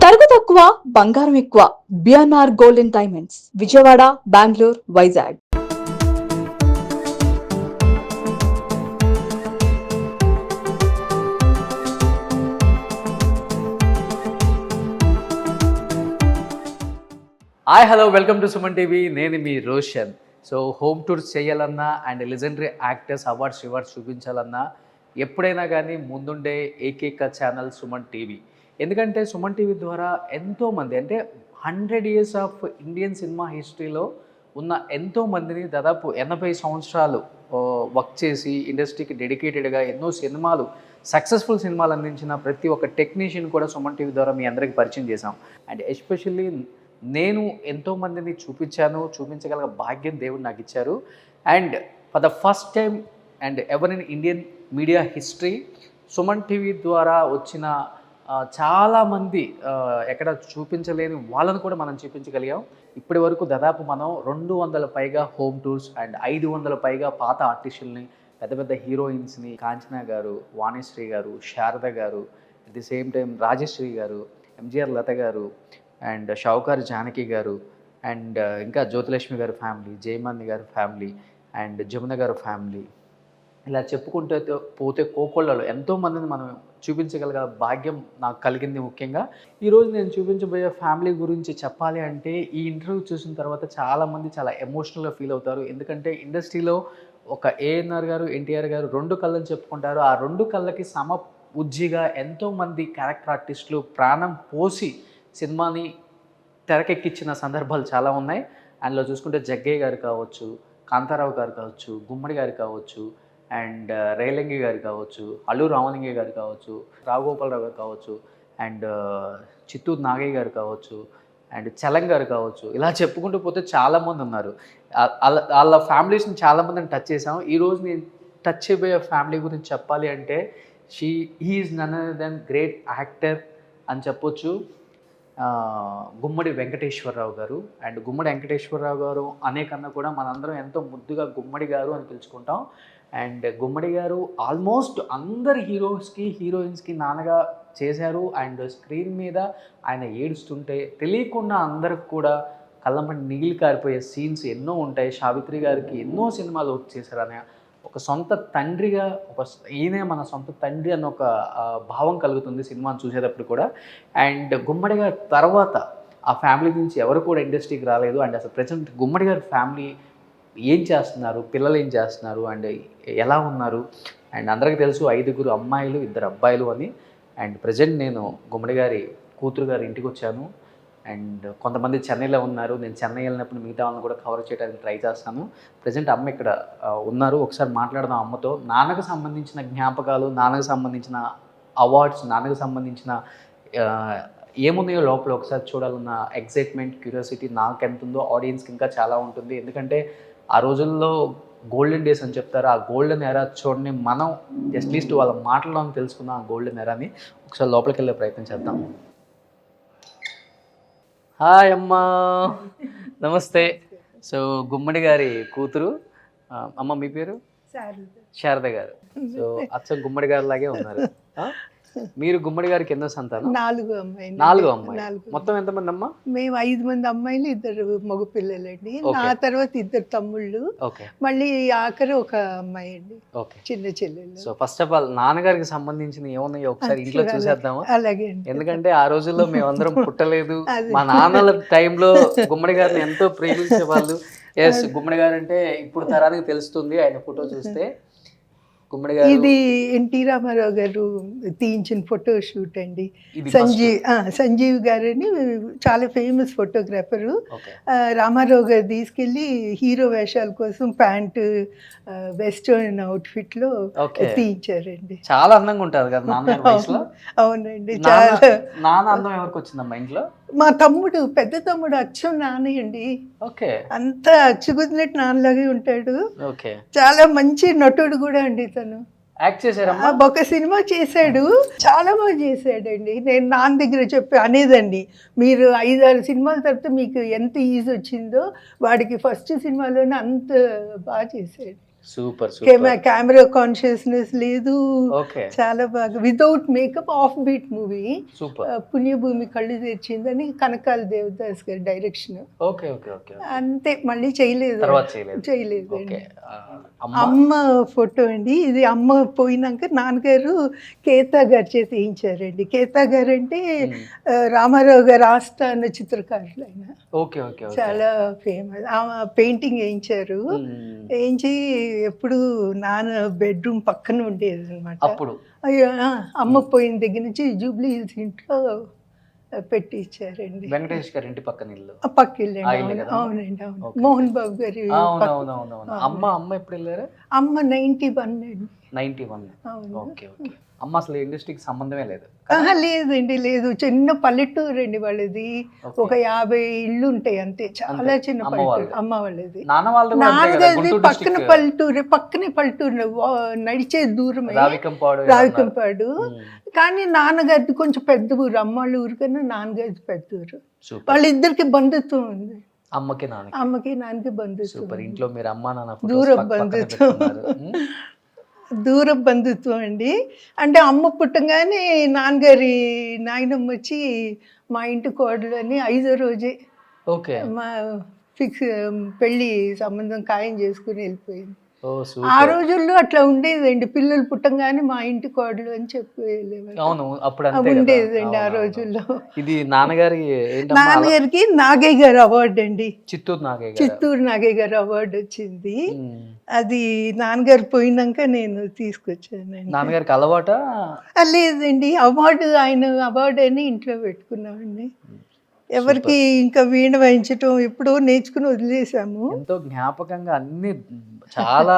తరుగు తక్కువ బంగారం ఎక్కువ. BNR golden diamonds, Vijayawada, Bengaluru, Vizag. Hi hello welcome to Suman TV. నేను మీ రోషన్. సో హోమ్ టూర్స్ చేయాలన్నా అండ్ లెజెండరీ యాక్టర్స్ అవార్డ్స్ చూపించాలన్నా ఎప్పుడైనా కానీ ముందుండే ఏకైక ఛానల్ సుమన్ టీవీ. ఎందుకంటే సుమన్ టీవీ ద్వారా ఎంతోమంది అంటే 100 years ఆఫ్ ఇండియన్ సినిమా హిస్టరీలో ఉన్న ఎంతోమందిని దాదాపు 80 సంవత్సరాలు వర్క్ చేసి ఇండస్ట్రీకి డెడికేటెడ్గా ఎన్నో సినిమాలు సక్సెస్ఫుల్ సినిమాలు అందించిన ప్రతి ఒక్క టెక్నీషియన్ కూడా సుమన్ టీవీ ద్వారా మీ అందరికీ పరిచయం చేశాం. అండ్ ఎస్పెషల్లీ నేను ఎంతోమందిని చూపించగల భాగ్యం దేవుడు నాకు ఇచ్చారు. And for the first time and ever in Indian media history Suman TV ద్వారా వచ్చిన చాలామంది ఎక్కడ చూపించలేని వాళ్ళని కూడా మనం చూపించగలిగాం. ఇప్పటి వరకు దాదాపు మనం 200 పైగా హోమ్ టూర్స్ అండ్ 500 పైగా పాత ఆర్టిస్టుల్ని, పెద్ద పెద్ద హీరోయిన్స్ని, కాంచనా గారు, వాణిశ్రీ గారు, శారద గారు, at the same time Rajasree గారు, ఎంజీఆర్ లత గారు అండ్ షావుకారు జానకి గారు అండ్ ఇంకా జ్యోతిలక్ష్మి గారి ఫ్యామిలీ, జయమాని గారి ఫ్యామిలీ అండ్ జమున గారి ఫ్యామిలీ, ఇలా చెప్పుకుంటే పోతే కోకొళ్ళలో ఎంతోమందిని మనం చూపించగలిగే భాగ్యం నాకు కలిగింది. ముఖ్యంగా ఈరోజు నేను చూపించబోయే ఫ్యామిలీ గురించి చెప్పాలి అంటే ఈ ఇంటర్వ్యూ చూసిన తర్వాత చాలామంది చాలా ఎమోషనల్గా ఫీల్ అవుతారు. ఎందుకంటే ఇండస్ట్రీలో ఒక ఏఎన్ఆర్ గారు, ఎన్టీఆర్ గారు 2 కళ్ళని చెప్పుకుంటారు. ఆ 2 కళ్ళకి ఉజ్జిగా ఎంతోమంది క్యారెక్టర్ ఆర్టిస్టులు ప్రాణం పోసి సినిమాని తెరకెక్కించిన సందర్భాలు చాలా ఉన్నాయి. అందులో చూసుకుంటే జగ్గయ్య గారు కావచ్చు, కాంతారావు గారు కావచ్చు, గుమ్మడి గారు కావచ్చు అండ్ రేలంగి గారు కావచ్చు, అల్లు రామలింగయ్య గారు కావచ్చు, రావుగోపాలరావు గారు కావచ్చు అండ్ చిత్తూరు నాగయ్య గారు కావచ్చు అండ్ చలం గారు కావచ్చు, ఇలా చెప్పుకుంటూ పోతే చాలామంది ఉన్నారు. వాళ్ళ ఫ్యామిలీస్ని చాలామందిని టచ్ చేసాం. ఈరోజు నేను టచ్ చేయబోయే ఫ్యామిలీ గురించి చెప్పాలి అంటే he is none other than great actor అని చెప్పొచ్చు. గుమ్మడి వెంకటేశ్వరరావు గారు. అండ్ గుమ్మడి వెంకటేశ్వరరావు గారు అనేకన్నా కూడా మనందరం ఎంతో ముద్దుగా గుమ్మడి గారు అని పిలుచుకుంటాం. అండ్ గుమ్మడి గారు ఆల్మోస్ట్ అందరి హీరోస్కి, హీరోయిన్స్కి నాన్నగా చేశారు. అండ్ స్క్రీన్ మీద ఆయన ఏడుస్తుంటే తెలియకుండా అందరికి కూడా కళ్ళంపడి నీళ్ళు కారిపోయే సీన్స్ ఎన్నో ఉంటాయి. సావిత్రి గారికి ఎన్నో సినిమాలు వర్క్ చేశారు. అనే ఒక సొంత తండ్రిగా ఈయనే మన సొంత తండ్రి అన్న ఒక భావం కలుగుతుంది సినిమాను చూసేటప్పుడు కూడా. అండ్ గుమ్మడి గారి తర్వాత ఆ ఫ్యామిలీ నుంచి ఎవరు కూడా ఇండస్ట్రీకి రాలేదు. అండ్ అసలు ప్రజెంట్ గుమ్మడి గారి ఫ్యామిలీ ఏం చేస్తున్నారు, పిల్లలు ఏం చేస్తున్నారు అండ్ ఎలా ఉన్నారు. అండ్ అందరికీ తెలుసు 5 అమ్మాయిలు 2 అబ్బాయిలు అని. అండ్ ప్రజెంట్ నేను గుమ్మడి గారి కూతురు గారి ఇంటికి వచ్చాను. అండ్ కొంతమంది చెన్నైలో ఉన్నారు. నేను చెన్నై వెళ్ళినప్పుడు మిగతా వాళ్ళని కూడా కవర్ చేయడానికి ట్రై చేస్తాను. ప్రజెంట్ అమ్మ ఇక్కడ ఉన్నారు. ఒకసారి మాట్లాడదాం అమ్మతో. నాన్నకు సంబంధించిన జ్ఞాపకాలు, నాన్నకు సంబంధించిన అవార్డ్స్, నాన్నకు సంబంధించిన ఏమున్నాయో లోపల ఒకసారి చూడాలన్న ఎక్సైట్మెంట్, క్యూరియాసిటీ నాకు ఎంత ఉందో ఆడియన్స్కి ఇంకా చాలా ఉంటుంది. ఎందుకంటే ఆ రోజుల్లో గోల్డెన్ డేస్ అని చెప్తారు. ఆ గోల్డెన్ ఎరా చూడండి, మనం అట్లీస్ట్ వాళ్ళ మాటల్లో తెలుసుకుందాం ఆ గోల్డెన్ ఎరాని. ఒకసారి లోపలికి వెళ్ళే ప్రయత్నం చేద్దాం. హాయ్ అమ్మా, నమస్తే. సో గుమ్మడి గారి కూతురు. అమ్మ మీ పేరు? శారద గారు. సో అచ్చం గుమ్మడి గారి లాగే ఉన్నారు. మీరు గుమ్మడి గారికి ఎన్నో సంతానం? 4 అమ్మాయిలు. 4 అమ్మాయిలు. మొత్తం ఎంతమంది అమ్మా? మేము 5 మంది అమ్మాయిలు, 2 మగ పిల్లలండి. నా తర్వాత 2 తమ్ముళ్ళు, మళ్ళీ ఆఖరి ఒక అమ్మాయి అండి, చిన్న చెల్లెలు. సో ఫస్ట్ ఆఫ్ ఆల్ నాన్నగారికి సంబంధించిన ఏమున్నాయో ఒకసారి ఇంట్లో చూసేద్దామా? అలాగే. ఎందుకంటే ఆ రోజుల్లో మేమందరం పుట్టలేదు. మా నాన్నల టైంలో గుమ్మడి గారిని ఎంతో ప్రేమించే వాళ్ళు. ఎస్, గుమ్మడి గారు అంటే ఇప్పుడు తరానికి తెలుస్తుంది ఆయన ఫోటో చూస్తే. ఇది ఎన్టీ రామారావు గారు తీయించిన ఫోటో షూట్ అండి. సంజీవ్ గారు అని చాలా ఫేమస్ ఫోటోగ్రాఫరు. రామారావు గారు తీసుకెళ్ళి హీరో వేషాల కోసం ప్యాంటు, వెస్టర్న్ అవుట్ఫిట్ లో తీయించారండి. చాలా అందంగా ఉంటారు కదా నాన్న వయసులో. అవునండి, చాలా. నాన్న అందం ఎవరికి వచ్చిందమ్మా ఇంట్లో? మా తమ్ముడు, పెద్ద తమ్ముడు అచ్చం నాన్నయండి. అంత అచ్చుకున్నట్టు నాన్నలాగే ఉంటాడు. చాలా మంచి నటుడు కూడా అండి తను. ఒక సినిమా చేశాడు, చాలా బాగా చేశాడండి. నేను నాన్న దగ్గర అనేదండి, మీరు 5-6 సినిమాల తర్వాత మీకు ఎంత ఈజీ వచ్చిందో వాడికి ఫస్ట్ సినిమాలోనే అంత బాగా చేశాడు. Super super. కెమెరా కాన్షియస్నెస్ లేదు, ఓకే చాలా బాగా without makeup off beat movie. Super. పుణ్యభూమి కళ్ళు తెరిచిందని కనకాల దేవదాస్ గారి డైరెక్షన్. Okay okay okay. అంతే, మళ్ళీ చేయలేదు తర్వాత చేయలేదు. చేయలేదు ఓకే. అమ్మ ఫోటో అండి ఇది. అమ్మ పోయినాక నాన్నగారు కేతా గారు చేతి వేయించారండి. కేతా గారు అంటే రామారావు గారు ఆస్థాన చిత్రకారులు ఆయన. Okay okay. చాలా ఫేమస్. పెయింటింగ్ వేయించారు. వేయించి ఎప్పుడు నాన్న బెడ్రూమ్ పక్కన ఉండేది అనమాట. అప్పుడు అయ్యో అమ్మ పోయిన దగ్గర నుంచి జూబ్లీ హిల్స్ ఇంట్లో పెట్టి ఇచ్చారండి. వెంకటేష్ గారి ఇంటి పక్కన ఇల్లు. పక్క ఇల్లండి. అవునండి అవును. మోహన్ బాబు గారి. అవునవునవును. అమ్మ ఎప్పుడు వెళ్ళారు? అమ్మ 91 అండి. 91. Okay okay. అమ్మ అసలు ఇండస్ట్రీకి సంబంధమే లేదు? లేదండి, లేదు. చిన్న పల్లెటూరు అండి వాళ్ళది. ఒక 50 ఇళ్ళు ఉంటాయి అంతే. చాలా చిన్న పల్లెటూరు అమ్మ వాళ్ళది. నాన్నగారిది పక్కన పల్లెటూరు, పక్కనే పల్లెటూరు, నడిచే దూరమే రావికంపాడు. కానీ నాన్నగారిది కొంచెం పెద్ద ఊరు. అమ్మ వాళ్ళ ఊరు కన్నా నాన్నగారిది పెద్ద ఊరు. వాళ్ళిద్దరికి బంధుత్వం ఉంది. అమ్మకి నాన్నకి బంధుత్వం. ఇంట్లో మీరు అమ్మ నాన్న దూర బంధుత్వం. దూర బంధుత్వం అండి. అంటే అమ్మ పుట్టంగానే నాన్నగారి నాయనమ్మ వచ్చి మా ఇంటి కోడలు అని 5వ రోజే మా ఫిక్స్ పెళ్ళి సంబంధం ఖాయం చేసుకుని వెళ్ళిపోయింది. ఆ రోజుల్లో అట్లా ఉండేదండి. పిల్లలు పుట్టంగానే మా ఇంటి కోడలు అని చెప్పి ఉండేదండి ఆ రోజుల్లో. ఇది నాన్నగారికి నాగయ్య గారు అవార్డు అండి. చిత్తూరు నాగయ్య గారు అవార్డు వచ్చింది. అది నాన్నగారు పోయినాక నేను తీసుకొచ్చానండి. నాన్నగారికి అలవాటా? లేదండి, ఆయన అవార్డు అని ఇంట్లో పెట్టుకున్నామండి. ఎవరికి ఇంకా వీణ వాయించటం ఎప్పుడో నేర్చుకుని వదిలేసాము. ఎంతో జ్ఞాపకంగా అన్ని చాలా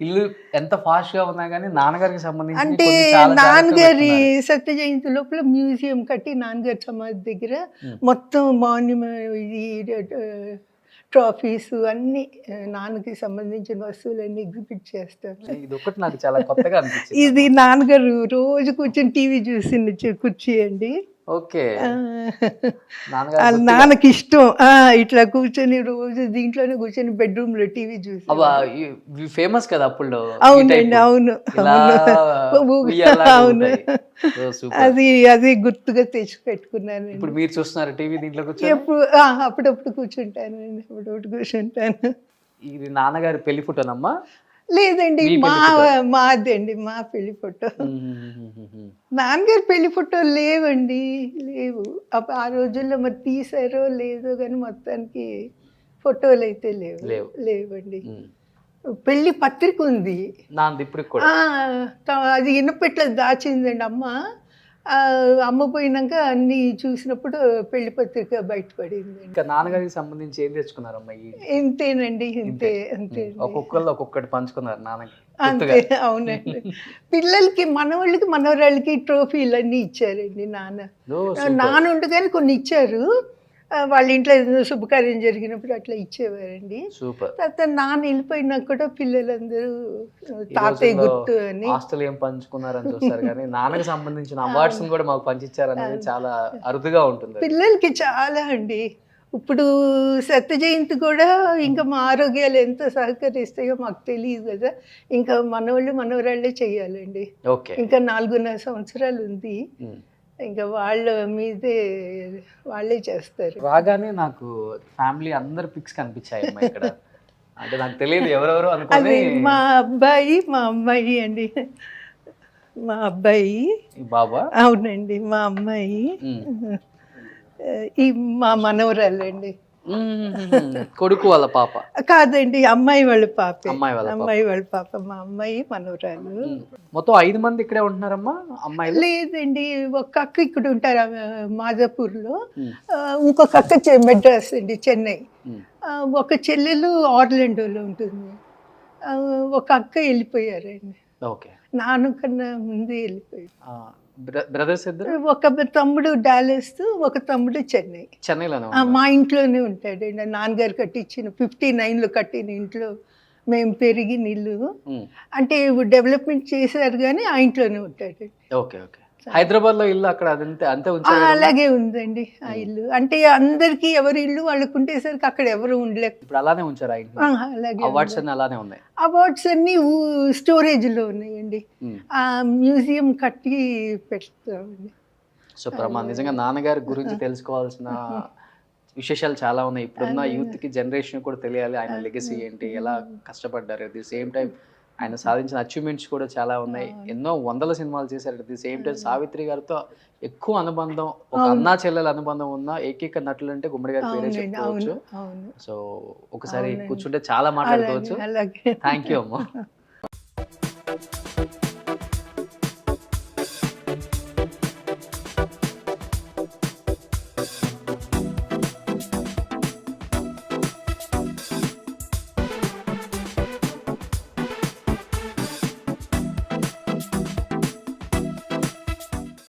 ఇల్లు ఎంత ఫాస్ట్ గా ఉన్నా కానీ నాన్నగారికి సంబంధించి అంటే నాన్నగారి సత్య జయంతి లోపల మ్యూజియం కట్టి నాన్నగారి సమాధి దగ్గర మొత్తం మాన్యుమెంట్ ట్రాఫీస్ అన్ని నాన్నకి సంబంధించిన వస్తువులన్నీ ఎగ్జిబిట్ చేస్తారు. ఇది ఒకటి నాకు చాలా కొత్తగా అనిపించింది. ఇది నాన్నగారు రోజు కూర్చొని టీవీ చూసి కుర్చీ అండి. ఓకే. నాన్నకి ఇష్టం ఇట్లా కూర్చొని రోజు దీంట్లోనే కూర్చొని బెడ్రూమ్ లో టీవీ చూసి. ఫేమస్ కదా అప్పుడు. అవునండి అవును అవును. అది గుర్తుగా తెచ్చి పెట్టుకున్నాను. ఇప్పుడు మీరు చూస్తున్నారు టీవీ దీంట్లో కూర్చొని? అప్పుడప్పుడు కూర్చుంటాను. ఇది నాన్నగారి పెళ్లి ఫోటోనమ్మా? లేదండి, మాదండి, మా పెళ్లి ఫోటో. నాన్నగారి పెళ్లి ఫోటో లేవండి, లేవు. ఆ రోజుల్లో మరి తీసారో లేదో కానీ మొత్తానికి ఫోటోలు అయితే లేవండి. పెళ్లి పత్రిక ఉంది, అది ఇనపెట్ల దాచిందండి అమ్మ. అమ్మ పోయినాక అన్ని చూసినప్పుడు పెళ్లి పత్రిక బయటపడింది. ఇంకా నాన్నగారికి సంబంధించి ఏం తెచ్చుకున్నారమ్మా? ఇంతేనండి, ఇంతే. ఒక్కొక్కళ్ళు ఒక్కొక్కటి పంచుకున్నారు నాన్నకి. అంతే, అవునండి. పిల్లలకి మనవాళ్ళకి మనవరాళ్ళకి ట్రోఫీలు అన్నీ ఇచ్చారండి నాన్న ఉండగానే కొన్ని ఇచ్చారు. వాళ్ళ ఇంట్లో ఏదైనా శుభకార్యం జరిగినప్పుడు అట్లా ఇచ్చేవారండి. తర్వాత నాన్న వెళ్ళిపోయినా కూడా పిల్లలందరూ తాతయ్య గుర్తు అని ఆస్తులు ఏం పంచుకున్నారని చూస్తారు కానీ నాన్నకి సంబంధించిన అవార్డ్స్ కూడా మాకు పంచిచ్చారనేది చాలా అరుదుగా ఉంటుంది. పిల్లలకి చాలా అండి. ఇప్పుడు సత్య జయంతి కూడా ఇంకా మా ఆరోగ్యాలు ఎంత సహకరిస్తాయో మాకు తెలియదు కదా. ఇంకా మనవరాళ్ళే చెయ్యాలండి. ఇంకా 4.5 సంవత్సరాలు ఉంది. ఇంకా వాళ్ళ మీదే వాళ్ళే చేస్తారు. రాగానే నాకు ఫ్యామిలీ అందరు పిక్స్ కనిపించాయి ఇక్కడ. అంటే నాకు తెలియదు ఎవరెవరు అనుకోని. మా అబ్బాయి మా అమ్మాయి అండి. మా అబ్బాయి బాబా? అవునండి, మా అమ్మాయి. ఈ మా మనవరాలండి. కొడుకు వాళ్ళ పాప కాదండి, అమ్మాయి వాళ్ళ పాప. అమ్మాయి వాళ్ళ పాప, మా అమ్మాయి మనవరాలు. మొత్తం 5 మంది ఇక్కడే ఉంటున్నారమ్మా అమ్మాయి? లేదండి, ఒక అక్క ఇక్కడ ఉంటారు మాదాపూర్లో, ఇంకొక అక్క మెడ్రాస్ అండి, చెన్నై. ఒక చెల్లెలు ఆర్లాండోలో ఉంటుంది. ఒక అక్క వెళ్ళిపోయారండి. నాన్న కన్నా ముందే వెళ్ళిపోయారు. బ్రదర్స్ ఇద్దరు? ఒక తమ్ముడు డాలస్, ఒక తమ్ముడు చెన్నైలో. మా ఇంట్లోనే ఉంటాడండి. నాన్నగారు కట్టించిన 59లో కట్టిన ఇంట్లో మేము పెరిగిన ఇల్లు. అంటే డెవలప్మెంట్ చేశారు కానీ ఆ ఇంట్లోనే ఉంటాడండి. హైదరాబాద్ లో ఇల్లు అక్కడ అదంతే అంతే ఉంచారు. అలాగే ఉందండి ఆ ఇల్లు. అంటే అందరికి ఎవరి ఇల్లు వాళ్ళకు ఉండేసరికి అక్కడ ఎవరు ఉండలేక ఇప్పుడు అలానే ఉంచారు ఆ ఇంట్లో. అలాగే అవార్డ్స్ అన్ని అలానే ఉన్నాయి. అవార్డ్స్ అన్ని స్టోరేజ్ లో ఉన్నాయండి. ఆ మ్యూజియం కట్టి పెడతామండి. సో నిజంగా నాన్నగారి గురించి తెలుసుకోవాల్సిన విశేషాలు చాలా ఉన్నాయి. ఇప్పుడున్న యూత్ కి జనరేషన్ కూడా తెలియాలి ఆయన లెగసీ ఏంటి, ఎలా కష్టపడ్డారు. అట్ ది సేమ్ టైం ఆయన సాధించిన అచీవ్మెంట్స్ కూడా చాలా ఉన్నాయి. ఎన్నో వందల సినిమాలు చేశారు. At the same time Savitri గారితో ఎక్కువ అనుబంధం, ఒక అన్నా చెల్లెల అనుబంధం ఉన్న ఏకైక నటులు అంటే గుమ్మడి గారి పేరే చెప్పుకోవచ్చు. సో ఒకసారి కూర్చుంటే చాలా మాట్లాడుకోవచ్చు. థ్యాంక్ యూ అమ్మా.